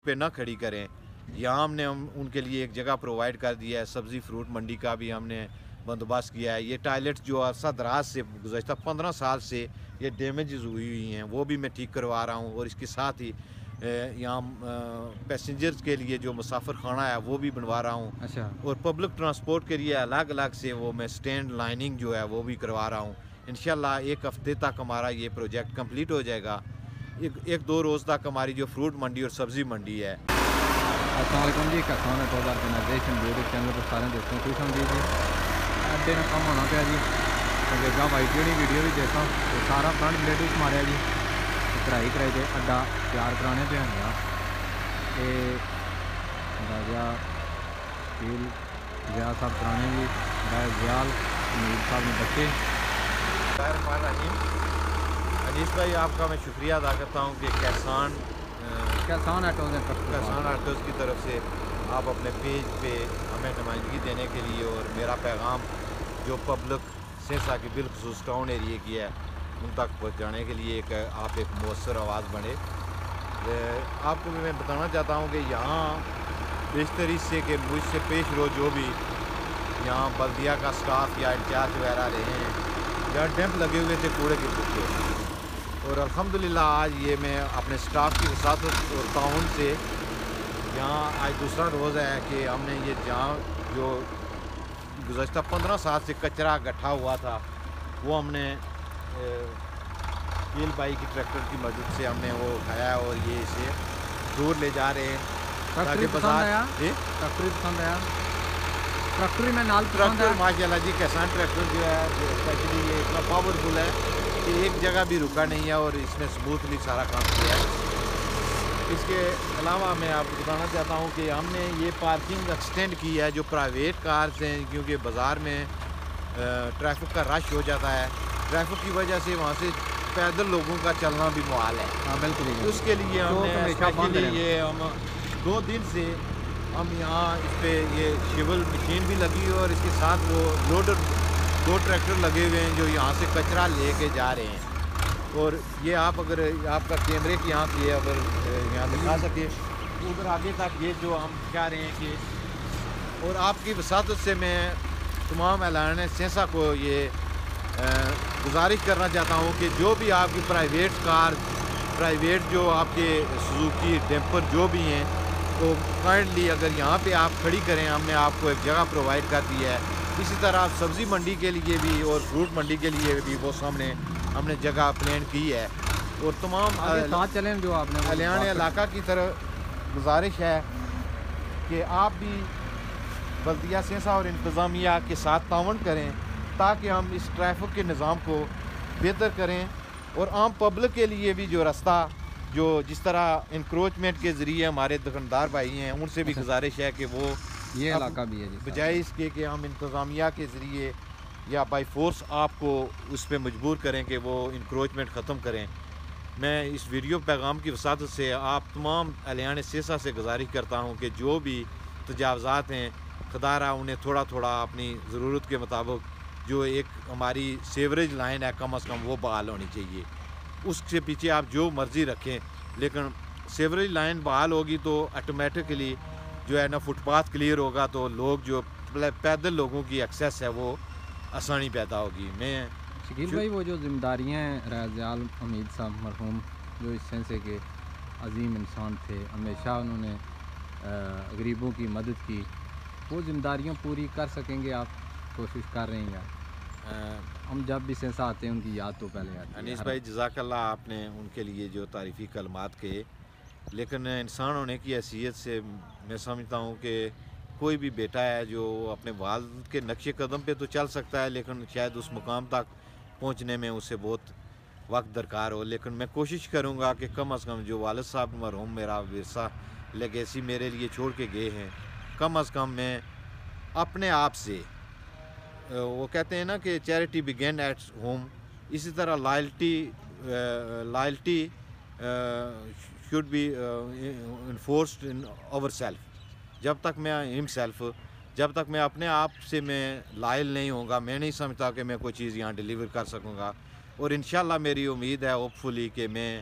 پہ نہ کھڑی کریں. یہاں ہم نے ان کے لیے ایک جگہ پرووائڈ کر دیا ہے. سبزی فروٹ منڈی کا بھی ہم نے بندوبست کیا ہے. یہ ٹوائلٹ جو عرصہ دراز سے گزشتہ 15 سال سے یہ ڈیمیجز ہوئی ہیں وہ بھی میں ٹھیک کروا رہا ہوں, اور اس کے ساتھ ہی یہاں پیسنجرز کے لیے جو مسافر خانہ ہے وہ بھی بنوا رہا ہوں. اچھا. اور پبلک ٹرانسپورٹ کے لیے الگ الگ سے وہ میں سٹینڈ لائننگ جو ہے وہ بھی کروا رہا ہوں. انشاءاللہ 1 ہفتے تک ہمارا یہ پروجیکٹ کمپلیٹ ہو جائے گا. 1-2 روز تک ہماری جو فروٹ منڈی اور سبزی منڈی ہے. السلام علیکم جی, کسان ٹول آرگنائزیشن یوٹیوب چینل پر سارے دوستوں کو خوش آمدید جی. اڈے میں کم ہونا پیا جی, انگریزا وائٹ جی ویڈیو بھی دیکھا تو سارا فرنٹ بلیڈ بھی ماریا جی, کڑائی کرائی کے اڈا تیار کرانے پہ ہوا. یہ راجا کیل ضیاء صاحب کرانے جی, زیال امید صاحب نے بچے. انیس بھائی آپ کا میں شکریہ ادا کرتا ہوں کہ کسان آٹوز کی طرف سے آپ اپنے پیج پہ ہمیں نمائندگی دینے کے لیے اور میرا پیغام جو پبلک سینسا کی بالخصوص ٹاؤن ایریے کی ہے ان تک پہنچانے کے لیے آپ ایک مؤثر آواز بنے. آپ کو بھی میں بتانا چاہتا ہوں کہ یہاں بیشتر اس سے کہ مجھ سے پیش رو جو بھی یہاں بلدیہ کا سٹاف یا انچارج وغیرہ رہے ہیں, یہاں ڈیمپ لگے ہوئے تھے کوڑے کے پھٹے, اور الحمدللہ آج یہ میں اپنے سٹاف کی وساطت اور تعاون سے یہاں آج دوسرا روز ہے کہ ہم نے یہ جہاں جو گزشتہ 15 سال سے کچرا گٹھا ہوا تھا وہ ہم نے کیل بائی کی ٹریکٹر کی مدد سے ہم نے وہ اٹھایا اور یہ اسے دور لے جا رہے ہیں تاکہ بازار ٹریکٹر ماشاء اللہ جی کسان ٹریکٹر جو ہے اسپیشلی یہ اتنا پاورفل ہے کہ ایک جگہ بھی رکا نہیں ہے اور اس نے اسموتھلی سارا کام کیا ہے. اس کے علاوہ میں آپ کو بتانا چاہتا ہوں کہ ہم نے یہ پارکنگ ایکسٹینڈ کی ہے جو پرائیویٹ کارز ہیں, کیونکہ بازار میں ٹریفک کا رش ہو جاتا ہے. ٹریفک کی وجہ سے وہاں سے پیدل لوگوں کا چلنا بھی محال ہے. بالکل. اس کے لیے ہم نے اسپیشلی یہ ہم 2 دن سے ہم یہاں اس پہ یہ شیول مشین بھی لگی اور اس کے ساتھ وہ لوڈر 2 ٹریکٹر لگے ہوئے ہیں جو یہاں سے کچرا لے کے جا رہے ہیں. اور یہ آپ اگر آپ کا کیمرے کی یہاں کی اگر یہاں دکھا سکے ادھر آگے تک یہ جو ہم کہہ رہے ہیں کہ, اور آپ کی وساطت سے میں تمام اعلان سینسا کو یہ گزارش کرنا چاہتا ہوں کہ جو بھی آپ کی پرائیویٹ کار پرائیویٹ جو آپ کے سوزوکی ڈیمپر جو بھی ہیں تو کائنڈلی اگر یہاں پہ آپ کھڑی کریں, ہم نے آپ کو ایک جگہ پرووائڈ کر دی ہے. اسی طرح سبزی منڈی کے لیے بھی اور فروٹ منڈی کے لیے بھی وہ سامنے ہم نے جگہ پلان کی ہے. اور تمام چلیں جو آپ نے اہلیان علاقہ کی طرف گزارش ہے کہ آپ بھی بلدیہ سینسا اور انتظامیہ کے ساتھ تعاون کریں تاکہ ہم اس ٹریفک کے نظام کو بہتر کریں, اور عام پبلک کے لیے بھی جو رستہ جو جس طرح انکروچمنٹ کے ذریعے ہمارے دکاندار بھائی ہیں ان سے بھی گزارش ہے کہ وہ یہ علاقہ بھی ہے بجائے اس کے کہ ہم انتظامیہ کے ذریعے یا بائی فورس آپ کو اس پہ مجبور کریں کہ وہ انکروچمنٹ ختم کریں. میں اس ویڈیو پیغام کی وساطت سے آپ تمام اہلیان سینسا سے گزارش کرتا ہوں کہ جو بھی تجاوزات ہیں خدارہ انہیں تھوڑا تھوڑا اپنی ضرورت کے مطابق جو ایک ہماری سیوریج لائن ہے کم از کم وہ بحال ہونی چاہیے. اس سے پیچھے آپ جو مرضی رکھیں لیکن سیوریج لائن بحال ہوگی تو آٹومیٹکلی جو ہے نا فٹ پاتھ کلیئر ہوگا تو لوگ جو پیدل لوگوں کی ایکسیس ہے وہ آسانی پیدا ہوگی. میں شکیل بھائی وہ جو ذمہ داریاں ہیں ریاضیال حمید صاحب مرحوم جو اس سینسے کے عظیم انسان تھے, ہمیشہ انہوں نے غریبوں کی مدد کی, وہ ذمہ داریاں پوری کر سکیں گے؟ آپ کوشش کر رہے ہیں؟ ہم جب بھی سینسا آتے ہیں ان کی یاد تو پہلے آتی ہے. انیس بھائی جزاک اللہ, آپ نے ان کے لیے جو تعریفی کلمات کہے, لیکن انسان ہونے کی حیثیت سے میں سمجھتا ہوں کہ کوئی بھی بیٹا ہے جو اپنے والد کے نقش قدم پہ تو چل سکتا ہے لیکن شاید اس مقام تک پہنچنے میں اسے بہت وقت درکار ہو. لیکن میں کوشش کروں گا کہ کم از کم جو والد صاحب مرحوم میرا ورثہ لیگیسی میرے لیے چھوڑ کے گئے ہیں, کم از کم میں اپنے آپ سے, وہ کہتے ہیں نا کہ چیریٹی بگین ایٹ ہوم, اسی طرح loyalty should be enforced in our self. جب تک میں اپنے آپ سے میں لائل نہیں ہوں گا, میں نہیں سمجھتا کہ میں کوئی چیز یہاں ڈیلیور کر سکوں گا. اور انشاءاللہ میری امید ہے ہوپ فلی کہ میں